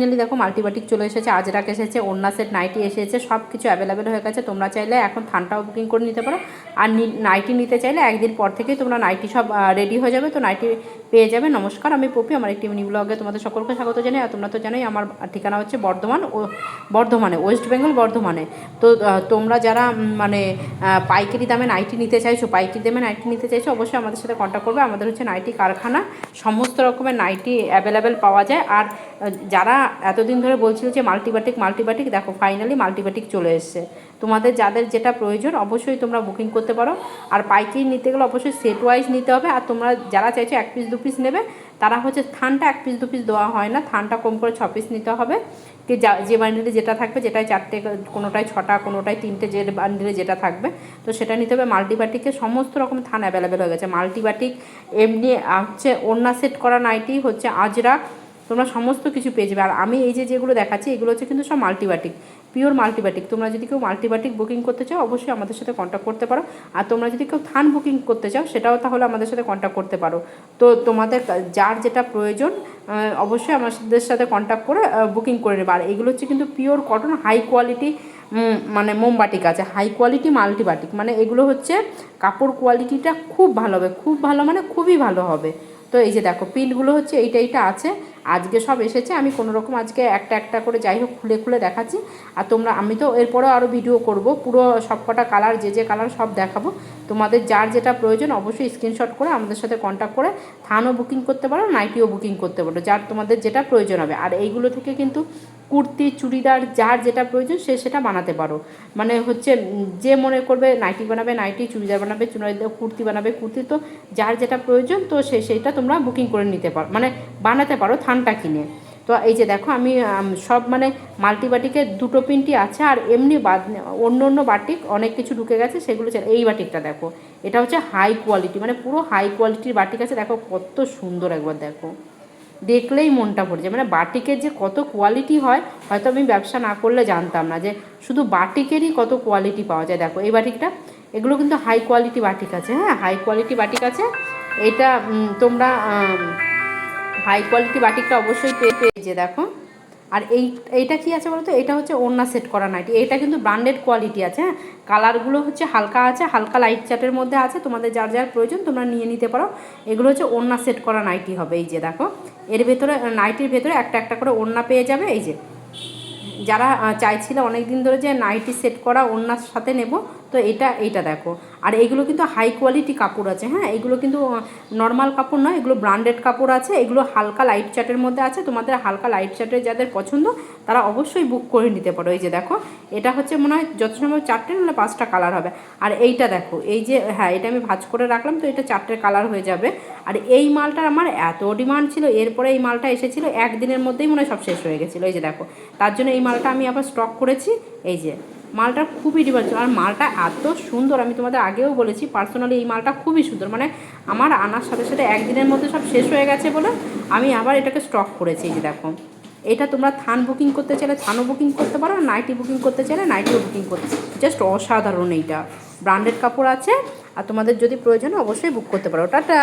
Finally দেখো মাল্টিবাটিক চলে এসেছে, আজরাক এসেছে, ওড়না সেট, নাইটি এসেছে, সব কিছু অ্যাভেলেবেল হয়ে গেছে। তোমরা চাইলে এখন থানটাও বুকিং করে নিতে পারো। আর নাইটি নিতে চাইলে একদিন পর থেকেই তোমরা নাইটি সব রেডি হয়ে যাবে, তো নাইটি পেয়ে যাবে। নমস্কার, আমি পপি, আমার একটি মিনি ব্লগে তোমাদের সকলকে স্বাগত জানাই। আর তোমরা তো জানোই আমার ঠিকানা হচ্ছে বর্ধমানে, ওয়েস্ট বেঙ্গল বর্ধমানে। তো তোমরা যারা মানে পাইকারি দামে নাইটি নিতে চাইছো, অবশ্যই আমাদের সাথে কন্ট্যাক্ট করবে। আমাদের হচ্ছে নাইটি কারখানা, সমস্ত রকমের নাইটি অ্যাভেলেবেল পাওয়া যায়। আর যারা এতদিন ধরে বলছিল যে মাল্টিবাটিক, দেখো ফাইনালি মাল্টিবাটিক চলে এসছে। তোমাদের যাদের যেটা প্রয়োজন অবশ্যই তোমরা বুকিং করতে পারো। আর পাইকারি নিতে গেলে অবশ্যই সেট ওয়াইজ নিতে হবে। আর তোমরা যারা চাইছো 1 পিস 2 পিস নেবে, তারা হচ্ছে থানটা 1 পিস 2 পিস দেওয়া হয় না, থানটা কম করে 6 পিস নিতে হবে। কি যে বান্ডিলে যেটা থাকবে, যেটায় 4টে, কোনোটায় 6টা, কোনোটায় 3টে, যে বান্ডিলে যেটা থাকবে তো সেটা নিতে হবে। মাল্টিবাটিকে সমস্ত রকম থান অ্যাভেলেবেল হয়ে গেছে। মাল্টিবাটিক এমনি হচ্ছে ওড়না সেট করা নাইটি, হচ্ছে আজরাক, তোমরা সমস্ত কিছু পেয়ে যাবে। আর আমি এই যেগুলো দেখাচ্ছি এগুলো হচ্ছে কিন্তু সব মাল্টিবাটিক, পিওর মাল্টিবাটিক। তোমরা যদি কেউ মাল্টিবাটিক বুকিং করতে চাও অবশ্যই আমাদের সাথে কন্ট্যাক্ট করতে পারো। আর তোমরা যদি কেউ থান বুকিং করতে চাও সেটাও তাহলে আমাদের সাথে কন্ট্যাক্ট করতে পারো। তো তোমাদের যার যেটা প্রয়োজন অবশ্যই আমাদের সাথে কন্ট্যাক্ট করে বুকিং করে নেবে। আর এগুলো হচ্ছে কিন্তু পিওর কটন, হাই কোয়ালিটি মানে মোমবাটিক আছে, হাই কোয়ালিটি মাল্টিবাটিক। মানে এগুলো হচ্ছে কাপড় কোয়ালিটিটা খুব ভালো হবে, খুব ভালো মানে খুবই ভালো হবে। তো এই যে দেখো প্রিন্টগুলো হচ্ছে এইটা আছে, আজকে সব এসেছে। আমি কোনো রকম আজকে একটা করে যাই হোক খুলে দেখাচ্ছি। আর আমি তো এরপরেও আরও ভিডিও করব, পুরো সবকটা কালার, যে কালার সব দেখাবো। তোমাদের যার যেটা প্রয়োজন অবশ্যই স্ক্রিনশট করে আমাদের সাথে কন্ট্যাক্ট করে থানও বুকিং করতে পারো, নাইটিও বুকিং করতে পারো, যার তোমাদের যেটা প্রয়োজন হবে। আর এইগুলো থেকে কিন্তু কুর্তি, চুড়িদার, যার যেটা প্রয়োজন সেটা বানাতে পারো। মানে হচ্ছে যে মনে করবে নাইটি বানাবে নাইটি, চুড়িদার বানাবে চুড়িদার, কুর্তি বানাবে কুর্তি, তো যার যেটা প্রয়োজন তো সেইটা তোমরা বুকিং করে নিতে পারো, মানে বানাতে পারো থানটা কিনে। তো এই যে দেখো আমি সব মানে মাল্টিবাটিকের 2টো প্রিন্টই আছে। আর এমনি অন্য বাটিক অনেক কিছু ঢুকে গেছে, সেগুলো এই বাটিকটা দেখো, এটা হচ্ছে হাই কোয়ালিটি, মানে পুরো হাই কোয়ালিটির বাটিক আছে। দেখো কত সুন্দর, একবার দেখো, দেখলেই মনটা ভরে যায়। মানে বাটিকের যে কত কোয়ালিটি হয়, হয়তো আমি ব্যবসা না করলে জানতাম না যে শুধু বাটিকেরই কত কোয়ালিটি পাওয়া যায়। দেখো এই বাটিকটা, এগুলো কিন্তু হাই কোয়ালিটি বাটিক আছে, হ্যাঁ হাই কোয়ালিটি বাটিক আছে। এটা তোমরা হাই কোয়ালিটি বাটিকটা অবশ্যই পেয়ে দেখো। আর এইটা কি আছে বলতো, এটা হচ্ছে ওড়না সেট করা নাইটি, এটা কিন্তু ব্র্যান্ডেড কোয়ালিটি আছে। হ্যাঁ, কালারগুলো হচ্ছে হালকা আছে, হালকা লাইট চার্টের মধ্যে আছে। তোমাদের যার প্রয়োজন তোমরা নিয়ে নিতে পারো। এগুলো হচ্ছে ওড়না সেট করা নাইটি হবে। এই যে দেখো, এর ভেতরে নাইটির ভেতরে একটা করে ওড়না পেয়ে যাবে। এই যে যারা চাইছিল অনেক দিন ধরে যে নাইটি সেট করা ওড়নার সাথে নেব, তো এইটা দেখো। আর এইগুলো কিন্তু হাই কোয়ালিটি কাপড় আছে, হ্যাঁ এগুলো কিন্তু নর্মাল কাপড় নয়, এগুলো ব্র্যান্ডেড কাপড় আছে। এগুলো হালকা লাইট চার্টের মধ্যে আছে। তোমাদের হালকা লাইট চার্টের যাদের পছন্দ তারা অবশ্যই বুক করে নিতে পারো। এই যে দেখো, এটা হচ্ছে মনে হয় যত সম্ভব 4টে নাহলে 5টা কালার হবে। আর এইটা দেখো, এই যে হ্যাঁ এটা আমি ভাঁজ করে রাখলাম, তো এটা 4টে কালার হয়ে যাবে। আর এই মালটার আমার এত ডিমান্ড ছিল, এরপরে এই মালটা এসেছিলো একদিনের মধ্যেই মনে হয় সব শেষ হয়ে গেছিলো। এই যে দেখো, তার জন্য এই মালটা আমি আবার স্টক করেছি। এই যে মালটা খুবই ডিমান্ড ছিল, আর মালটা এত সুন্দর, আমি তোমাদের আগেও বলেছি পার্সোনালি এই মালটা খুবই সুন্দর। মানে আমার আনার সাথে সাথে একদিনের মধ্যে সব শেষ হয়ে গেছে বলে আমি আবার এটাকে স্টক করেছি। এই যে দেখো, এটা তোমরা থান বুকিং করতে চাইলে থানও বুকিং করতে পারো, আর নাইটি বুকিং করতে চাইলে নাইটিও বুকিং করতে, জাস্ট অসাধারণ। এইটা ব্র্যান্ডেড কাপড় আছে, আর তোমাদের যদি প্রয়োজন অবশ্যই বুক করতে পারো। টাটা।